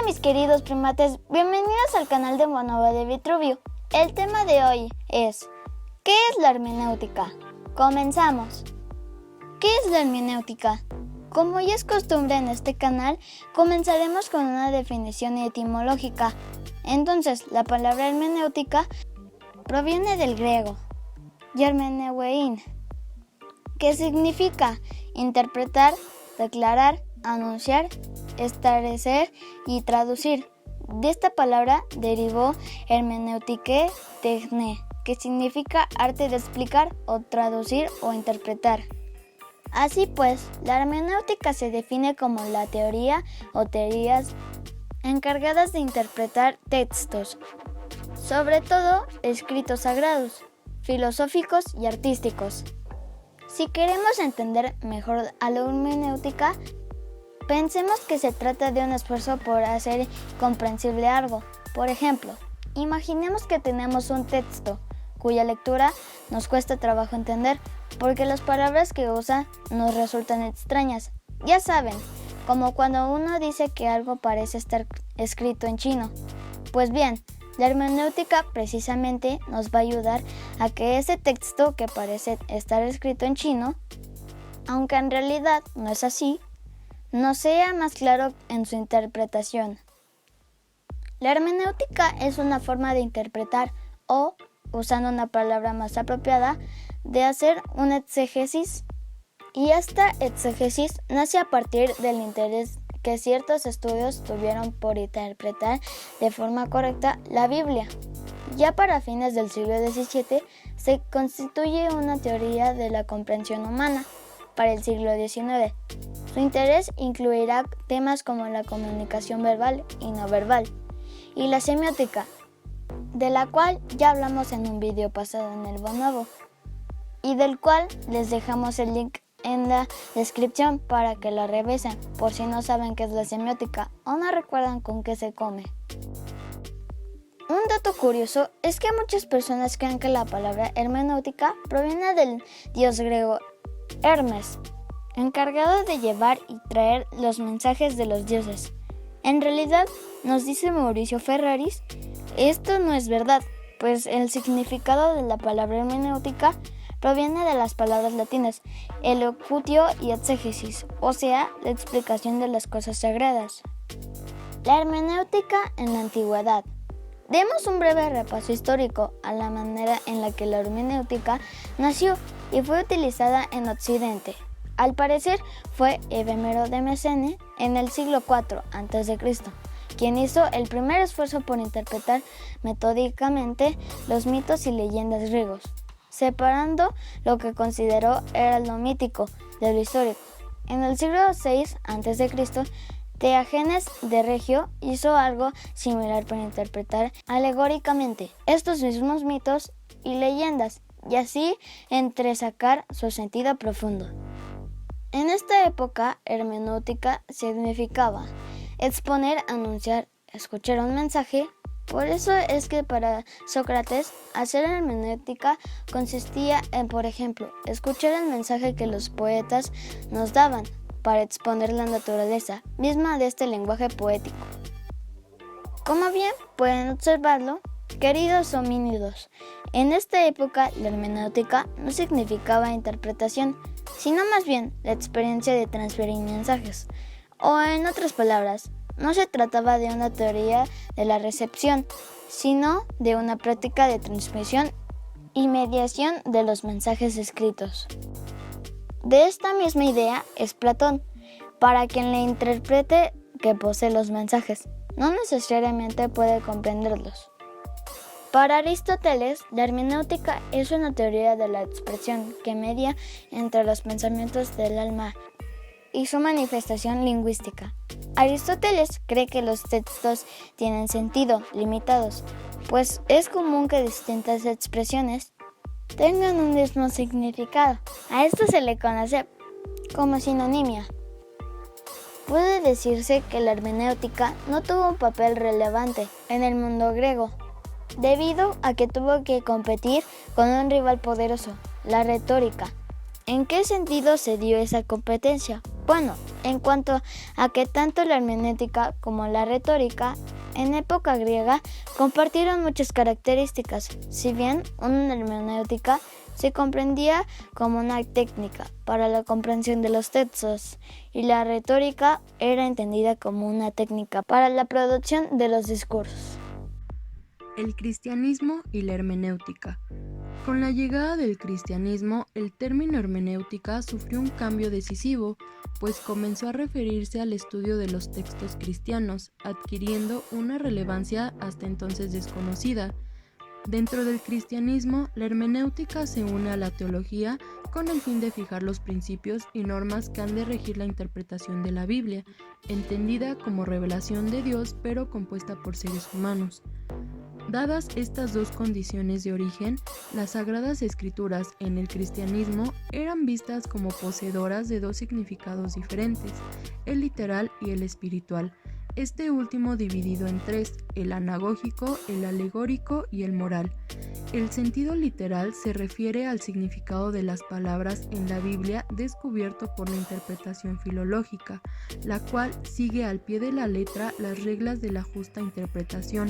mis queridos primates, bienvenidos al canal de Monova de Vitruvio. El tema de hoy es ¿qué es la hermenéutica? Comenzamos. ¿Qué es la hermenéutica? Como ya es costumbre en este canal, comenzaremos con una definición etimológica. Entonces, la palabra hermenéutica proviene del griego hermeneuein, que significa interpretar, declarar, anunciar, establecer y traducir. De esta palabra derivó hermeneutike techne, que significa arte de explicar o traducir o interpretar. Así pues, la hermenéutica se define como la teoría o teorías encargadas de interpretar textos, sobre todo escritos sagrados, filosóficos y artísticos. Si queremos entender mejor a la hermenéutica, pensemos que se trata de un esfuerzo por hacer comprensible algo. Por ejemplo, imaginemos que tenemos un texto cuya lectura nos cuesta trabajo entender porque las palabras que usa nos resultan extrañas. Ya saben, como cuando uno dice que algo parece estar escrito en chino. Pues bien, la hermenéutica precisamente nos va a ayudar a que ese texto que parece estar escrito en chino, aunque en realidad no es así, nos sea más claro en su interpretación. La hermenéutica es una forma de interpretar o, usando una palabra más apropiada, de hacer una exégesis, y esta exégesis nace a partir del interés que ciertos estudios tuvieron por interpretar de forma correcta la Biblia. Ya para fines del siglo XVII se constituye una teoría de la comprensión humana para el siglo XIX. Su interés incluirá temas como la comunicación verbal y no verbal, y la semiótica, de la cual ya hablamos en un video pasado en el Bonobo, y del cual les dejamos el link en la descripción para que la revisen, por si no saben qué es la semiótica o no recuerdan con qué se come. Un dato curioso es que muchas personas creen que la palabra hermenéutica proviene del dios griego Hermes, encargado de llevar y traer los mensajes de los dioses. En realidad, nos dice Mauricio Ferraris, esto no es verdad, pues el significado de la palabra hermenéutica proviene de las palabras latinas elocutio y exégesis, o sea, la explicación de las cosas sagradas. La hermenéutica en la antigüedad. Demos un breve repaso histórico a la manera en la que la hermenéutica nació y fue utilizada en Occidente. Al parecer fue Evemero de Mesene en el siglo IV a.C., quien hizo el primer esfuerzo por interpretar metódicamente los mitos y leyendas griegos, separando lo que consideró era lo mítico de lo histórico. En el siglo VI a.C., Teágenes de Regio hizo algo similar para interpretar alegóricamente estos mismos mitos y leyendas, y así entresacar su sentido profundo. En esta época, hermenéutica significaba exponer, anunciar, escuchar un mensaje. Por eso es que para Sócrates, hacer hermenéutica consistía en, por ejemplo, escuchar el mensaje que los poetas nos daban para exponer la naturaleza misma de este lenguaje poético. Como bien pueden observarlo, queridos homínidos, en esta época la hermenéutica no significaba interpretación, sino más bien la experiencia de transferir mensajes, o en otras palabras, no se trataba de una teoría de la recepción, sino de una práctica de transmisión y mediación de los mensajes escritos. De esta misma idea es Platón, para quien le interprete que posee los mensajes, no necesariamente puede comprenderlos. Para Aristóteles, la hermenéutica es una teoría de la expresión que media entre los pensamientos del alma y su manifestación lingüística. Aristóteles cree que los textos tienen sentido limitados, pues es común que distintas expresiones tengan un mismo significado. A esto se le conoce como sinonimia. Puede decirse que la hermenéutica no tuvo un papel relevante en el mundo griego, debido a que tuvo que competir con un rival poderoso, la retórica. ¿En qué sentido se dio esa competencia? Bueno, en cuanto a que tanto la hermenéutica como la retórica en época griega compartieron muchas características. Si bien una hermenéutica se comprendía como una técnica para la comprensión de los textos y la retórica era entendida como una técnica para la producción de los discursos. El cristianismo y la hermenéutica. Con la llegada del cristianismo, el término hermenéutica sufrió un cambio decisivo, pues comenzó a referirse al estudio de los textos cristianos, adquiriendo una relevancia hasta entonces desconocida. Dentro del cristianismo, la hermenéutica se une a la teología con el fin de fijar los principios y normas que han de regir la interpretación de la Biblia, entendida como revelación de Dios pero compuesta por seres humanos. Dadas estas dos condiciones de origen, las Sagradas Escrituras en el cristianismo eran vistas como poseedoras de dos significados diferentes, el literal y el espiritual, este último dividido en tres, el anagógico, el alegórico y el moral. El sentido literal se refiere al significado de las palabras en la Biblia descubierto por la interpretación filológica, la cual sigue al pie de la letra las reglas de la justa interpretación.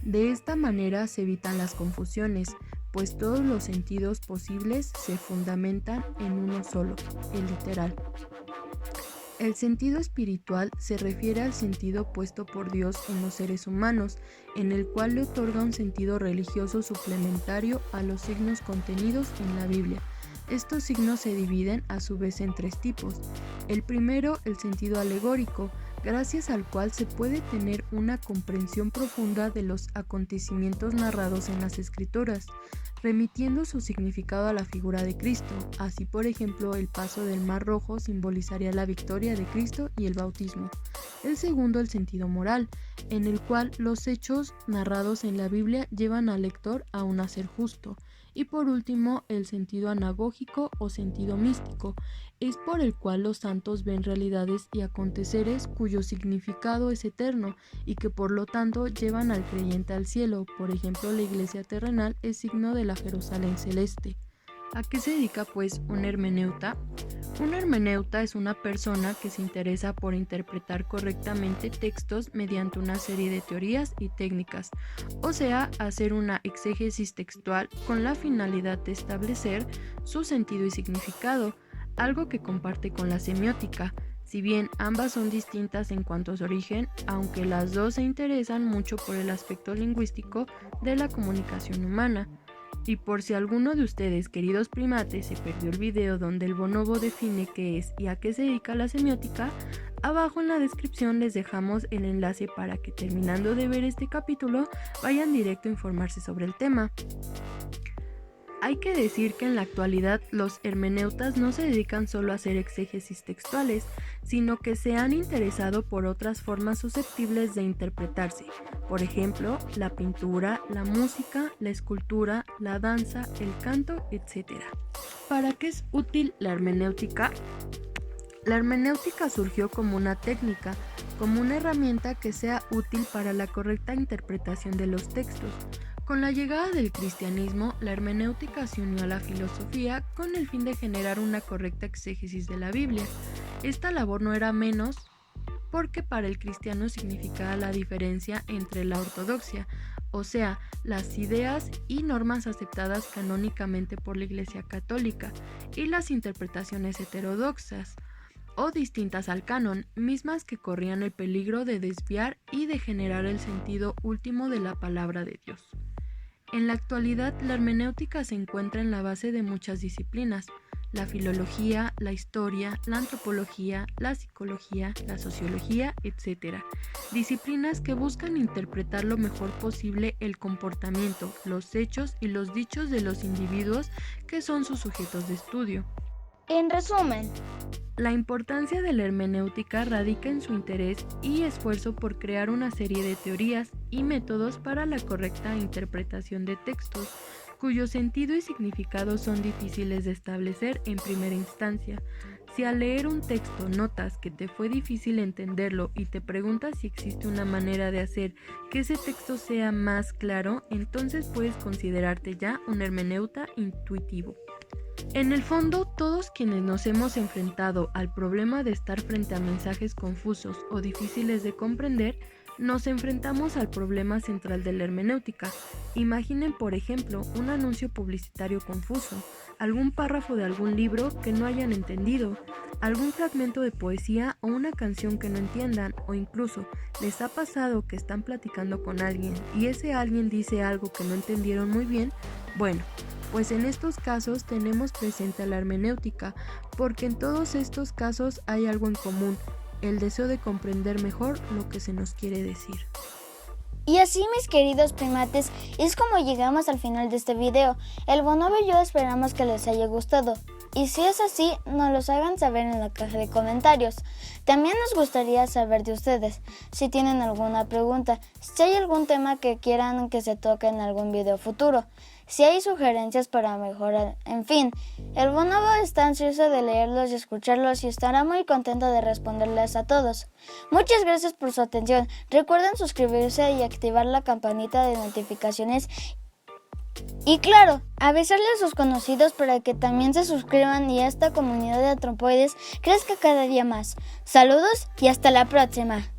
De esta manera se evitan las confusiones, pues todos los sentidos posibles se fundamentan en uno solo, el literal. El sentido espiritual se refiere al sentido puesto por Dios en los seres humanos, en el cual le otorga un sentido religioso suplementario a los signos contenidos en la Biblia. Estos signos se dividen a su vez en tres tipos. El primero, el sentido alegórico, gracias al cual se puede tener una comprensión profunda de los acontecimientos narrados en las Escrituras, remitiendo su significado a la figura de Cristo. Así, por ejemplo, el paso del Mar Rojo simbolizaría la victoria de Cristo y el bautismo. El segundo, el sentido moral, en el cual los hechos narrados en la Biblia llevan al lector a un hacer justo. Y por último, el sentido anagógico o sentido místico, es por el cual los santos ven realidades y aconteceres cuyo significado es eterno y que por lo tanto llevan al creyente al cielo. Por ejemplo, la iglesia terrenal es signo de la Jerusalén celeste. ¿A qué se dedica pues un hermeneuta? Un hermeneuta es una persona que se interesa por interpretar correctamente textos mediante una serie de teorías y técnicas, o sea, hacer una exégesis textual con la finalidad de establecer su sentido y significado, algo que comparte con la semiótica, si bien ambas son distintas en cuanto a su origen, aunque las dos se interesan mucho por el aspecto lingüístico de la comunicación humana. Y por si alguno de ustedes, queridos primates, se perdió el video donde el bonobo define qué es y a qué se dedica la semiótica, abajo en la descripción les dejamos el enlace para que terminando de ver este capítulo vayan directo a informarse sobre el tema. Hay que decir que en la actualidad los hermeneutas no se dedican solo a hacer exégesis textuales, sino que se han interesado por otras formas susceptibles de interpretarse, por ejemplo, la pintura, la música, la escultura, la danza, el canto, etc. ¿Para qué es útil la hermenéutica? La hermenéutica surgió como una técnica, como una herramienta que sea útil para la correcta interpretación de los textos. Con la llegada del cristianismo, la hermenéutica se unió a la filosofía con el fin de generar una correcta exégesis de la Biblia. Esta labor no era menos porque para el cristiano significaba la diferencia entre la ortodoxia, o sea, las ideas y normas aceptadas canónicamente por la Iglesia Católica, y las interpretaciones heterodoxas, o distintas al canon, mismas que corrían el peligro de desviar y de generar el sentido último de la palabra de Dios. En la actualidad, la hermenéutica se encuentra en la base de muchas disciplinas: la filología, la historia, la antropología, la psicología, la sociología, etc. Disciplinas que buscan interpretar lo mejor posible el comportamiento, los hechos y los dichos de los individuos que son sus sujetos de estudio. En resumen, la importancia de la hermenéutica radica en su interés y esfuerzo por crear una serie de teorías y métodos para la correcta interpretación de textos, cuyo sentido y significado son difíciles de establecer en primera instancia. Si al leer un texto notas que te fue difícil entenderlo y te preguntas si existe una manera de hacer que ese texto sea más claro, entonces puedes considerarte ya un hermeneuta intuitivo. En el fondo, todos quienes nos hemos enfrentado al problema de estar frente a mensajes confusos o difíciles de comprender, nos enfrentamos al problema central de la hermenéutica. Imaginen, por ejemplo, un anuncio publicitario confuso, algún párrafo de algún libro que no hayan entendido, algún fragmento de poesía o una canción que no entiendan, o incluso les ha pasado que están platicando con alguien y ese alguien dice algo que no entendieron muy bien. Bueno, pues en estos casos tenemos presente a la hermenéutica, porque en todos estos casos hay algo en común: el deseo de comprender mejor lo que se nos quiere decir. Y así, mis queridos primates, es como llegamos al final de este video. El Bonobo y yo esperamos que les haya gustado. Y si es así, nos los hagan saber en la caja de comentarios. También nos gustaría saber de ustedes, si tienen alguna pregunta, si hay algún tema que quieran que se toque en algún video futuro, si hay sugerencias para mejorar, en fin. El Bonobo está ansioso de leerlos y escucharlos y estará muy contento de responderles a todos. Muchas gracias por su atención. Recuerden suscribirse y activar la campanita de notificaciones. Y claro, avisarle a sus conocidos para que también se suscriban y esta comunidad de antropoides crezca cada día más. Saludos y hasta la próxima.